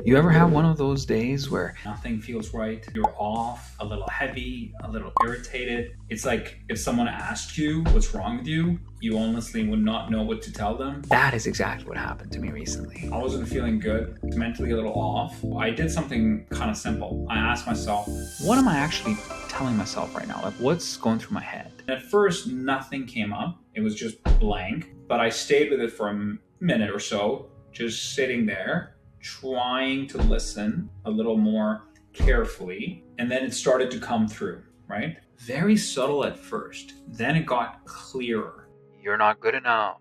You ever have one of those days where nothing feels right? You're off, a little heavy, a little irritated. It's like if someone asked you what's wrong with you, you honestly would not know what to tell them. That is exactly what happened to me recently. I wasn't feeling good, mentally a little off. I did something kind of simple. I asked myself, what am I actually telling myself right now? Like, what's going through my head? And at first, nothing came up. It was just blank. But I stayed with it for a minute or so, just sitting there, trying to listen a little more carefully. And then it started to come through, right? Very subtle at first. Then it got clearer. You're not good enough.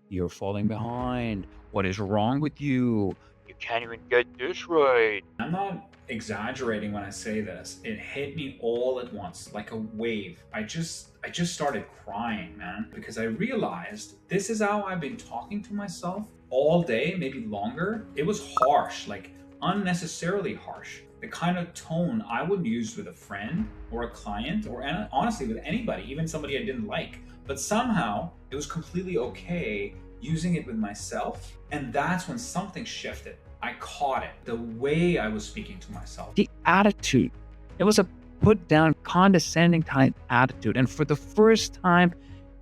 You're falling behind. What is wrong with you? You can't even get this right. I'm not exaggerating when I say this. It hit me all at once, like a wave. I just started crying, man, because I realized this is how I've been talking to myself all day, maybe longer. It was harsh, like unnecessarily harsh. The kind of tone I would use with a friend or a client, or honestly with anybody, even somebody I didn't like. But somehow it was completely okay using it with myself. And that's when something shifted. I caught it, the way I was speaking to myself. The attitude, it was a put down, condescending type attitude. And for the first time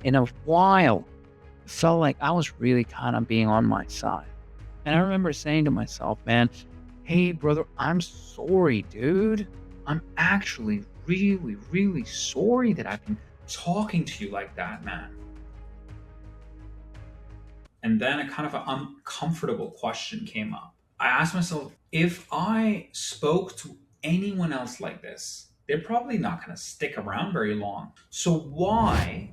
in a while, it felt like I was really kind of being on my side. And I remember saying to myself, man, hey, brother, I'm sorry, dude. I'm actually really, really sorry that I've been talking to you like that, man. And then a kind of an uncomfortable question came up. I asked myself, if I spoke to anyone else like this, they're probably not going to stick around very long. So why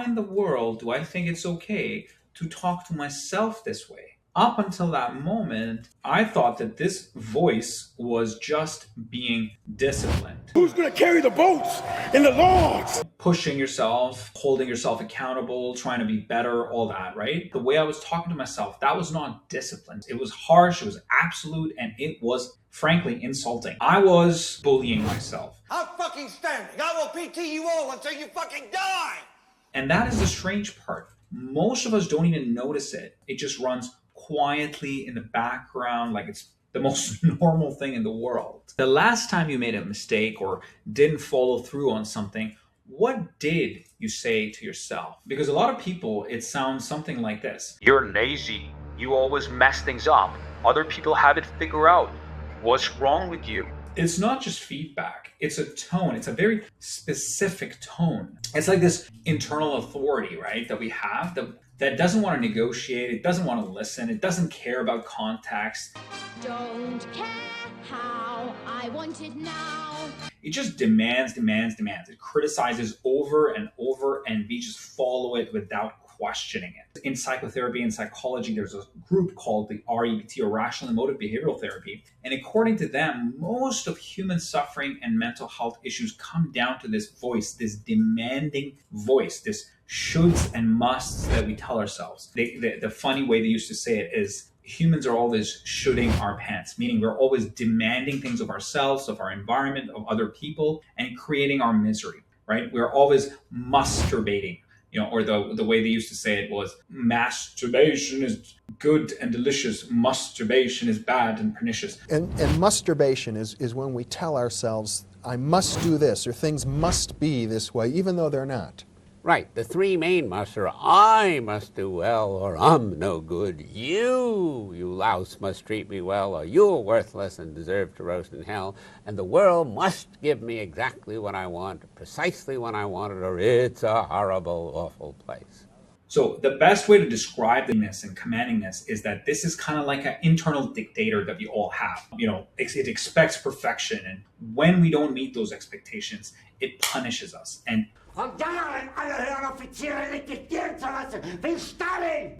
in the world do I think it's okay to talk to myself this way? Up until that moment, I thought that this voice was just being disciplined. Who's gonna carry the boats and the logs? Pushing yourself, holding yourself accountable, trying to be better, all that, right? The way I was talking to myself, that was not disciplined. It was harsh, it was absolute, and it was frankly insulting. I was bullying myself. I'm fucking standing. I will PT you all until you fucking die. And that is the strange part. Most of us don't even notice it. It just runs quietly in the background like it's the most normal thing in the world. The last time you made a mistake or didn't follow through on something, what did you say to yourself? Because a lot of people, it sounds something like this. You're lazy. You always mess things up. Other people have it figured out. What's wrong with you? It's not just feedback. It's a tone. It's a very specific tone. It's like this internal authority, right, that we have that doesn't want to negotiate. It doesn't want to listen. It doesn't care about context. Don't care how I want it now. It just demands. It criticizes over and over, and we just follow it without questioning it. In psychotherapy and psychology, there's a group called the REBT, or Rational Emotive Behavioral Therapy. And according to them, most of human suffering and mental health issues come down to this voice, this demanding voice, this shoulds and musts that we tell ourselves. The funny way they used to say it is humans are always shoulding our pants, meaning we're always demanding things of ourselves, of our environment, of other people, and creating our misery, right? We're always masturbating. Or the way they used to say it was, masturbation is good and delicious, masturbation is bad and pernicious. And masturbation is when we tell ourselves, I must do this, or things must be this way, even though they're not. Right, the three main musts are, I must do well, or I'm no good. You louse, must treat me well, or you're worthless and deserve to roast in hell. And the world must give me exactly what I want, precisely when I want it, or it's a horrible, awful place. So the best way to describe this and commandingness is that this is kind of like an internal dictator that we all have. It expects perfection. And when we don't meet those expectations, it punishes us. And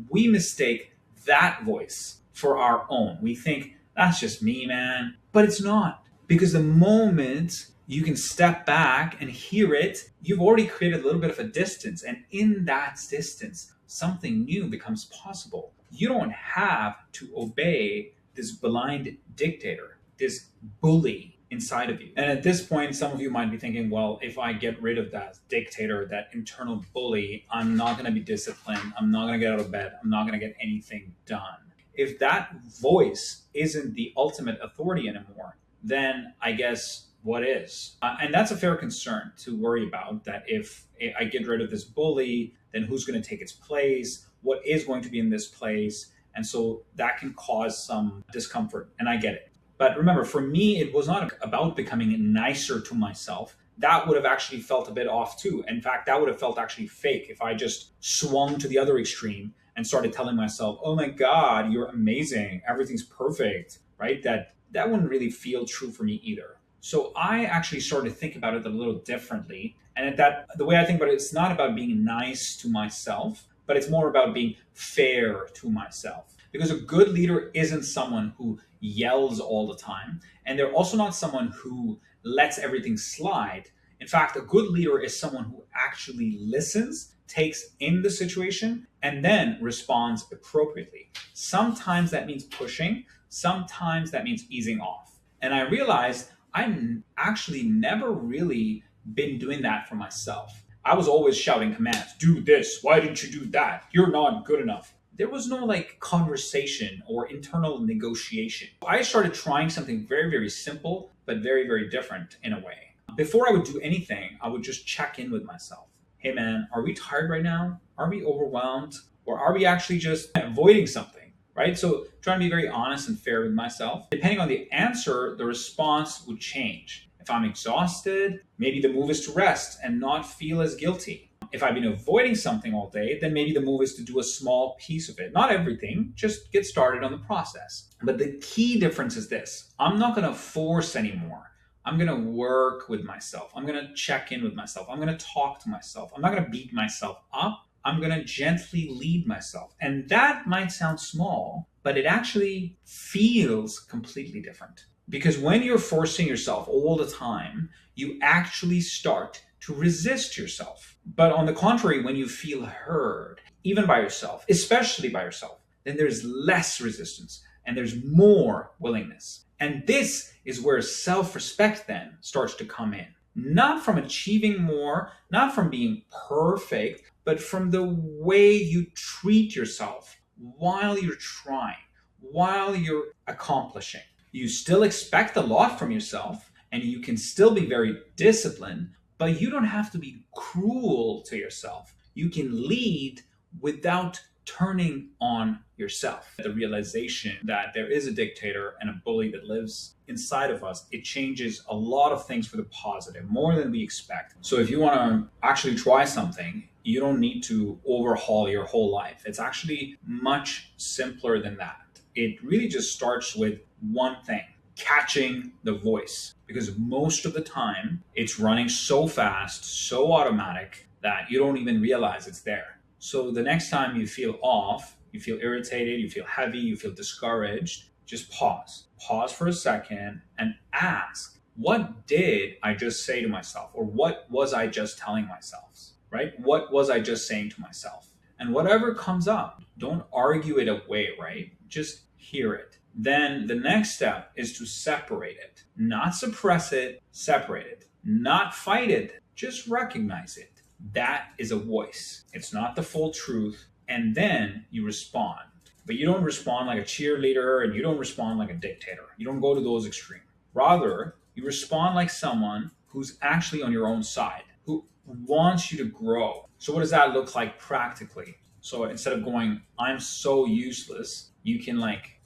we mistake that voice for our own. We think, that's just me, man. But it's not. Because the moment you can step back and hear it, you've already created a little bit of a distance. And in that distance, something new becomes possible. You don't have to obey this blind dictator, this bully inside of you. And at this point, some of you might be thinking, well, if I get rid of that dictator, that internal bully, I'm not going to be disciplined. I'm not going to get out of bed. I'm not going to get anything done. if that voice isn't the ultimate authority anymore, then I guess what is? And that's a fair concern to worry about, that if I get rid of this bully, then who's going to take its place? What is going to be in this place? And so that can cause some discomfort, and I get it. But remember, for me, it was not about becoming nicer to myself. That would have actually felt a bit off too. In fact, that would have felt actually fake if I just swung to the other extreme and started telling myself, oh my God, you're amazing. Everything's perfect, right? That wouldn't really feel true for me either. So I actually started to think about it a little differently. And the way I think about it, it's not about being nice to myself, but it's more about being fair to myself. Because a good leader isn't someone who yells all the time. And they're also not someone who lets everything slide. In fact, a good leader is someone who actually listens, takes in the situation, and then responds appropriately. Sometimes that means pushing, sometimes that means easing off. And I realized I actually never really been doing that for myself. I was always shouting commands, do this, why didn't you do that? You're not good enough. There was no like conversation or internal negotiation. I started trying something very, very simple, but very, very different in a way. Before I would do anything, I would just check in with myself. Hey man, are we tired right now? Are we overwhelmed? Or are we actually just avoiding something? Right? So trying to be very honest and fair with myself. Depending on the answer, the response would change. If I'm exhausted, maybe the move is to rest and not feel as guilty. If I've been avoiding something all day, then maybe the move is to do a small piece of it. Not everything, just get started on the process. But the key difference is this. I'm not going to force anymore. I'm going to work with myself. I'm going to check in with myself. I'm going to talk to myself. I'm not going to beat myself up. I'm going to gently lead myself. And that might sound small, but it actually feels completely different. Because when you're forcing yourself all the time, you actually start to resist yourself. But on the contrary, when you feel heard, even by yourself, especially by yourself, then there's less resistance and there's more willingness. And this is where self-respect then starts to come in. Not from achieving more, not from being perfect, but from the way you treat yourself while you're trying, while you're accomplishing. You still expect a lot from yourself, and you can still be very disciplined, but you don't have to be cruel to yourself. You can lead without turning on yourself. The realization that there is a dictator and a bully that lives inside of us, it changes a lot of things for the positive, more than we expect. So if you want to actually try something, you don't need to overhaul your whole life. It's actually much simpler than that. It really just starts with one thing: catching the voice. Because most of the time, it's running so fast, so automatic, that you don't even realize it's there. So the next time you feel off, you feel irritated, you feel heavy, you feel discouraged, just pause. Pause for a second and ask, what did I just say to myself? Or what was I just telling myself? Right? What was I just saying to myself? And whatever comes up, don't argue it away, right? Just hear it. Then the next step is to separate it. Not suppress it, separate it. Not fight it, just recognize it. That is a voice. It's not the full truth. And then you respond. But you don't respond like a cheerleader, and you don't respond like a dictator. You don't go to those extremes. Rather, you respond like someone who's actually on your own side, who wants you to grow. So what does that look like practically? So instead of going, I'm so useless, you can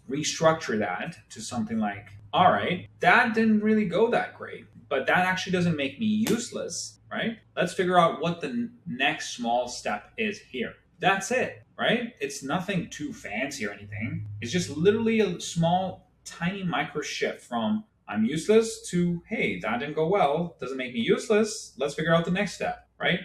restructure that to something like, all right, that didn't really go that great, but that actually doesn't make me useless, right? Let's figure out what the next small step is here. That's it, right? It's nothing too fancy or anything. It's just literally a small, tiny micro shift from I'm useless to, hey, that didn't go well. Doesn't make me useless. Let's figure out the next step, right?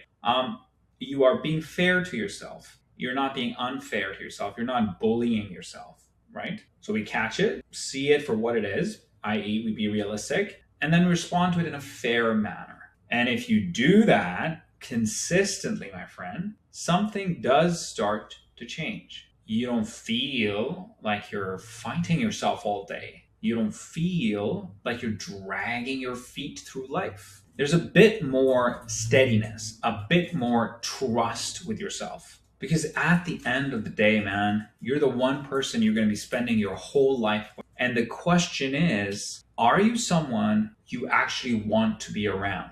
You are being fair to yourself. You're not being unfair to yourself. You're not bullying yourself, right? So we catch it, see it for what it is, i.e. we be realistic, and then respond to it in a fair manner. And if you do that consistently, my friend, something does start to change. You don't feel like you're fighting yourself all day. You don't feel like you're dragging your feet through life. There's a bit more steadiness, a bit more trust with yourself. Because at the end of the day, man, you're the one person you're going to be spending your whole life with. And the question is, are you someone you actually want to be around?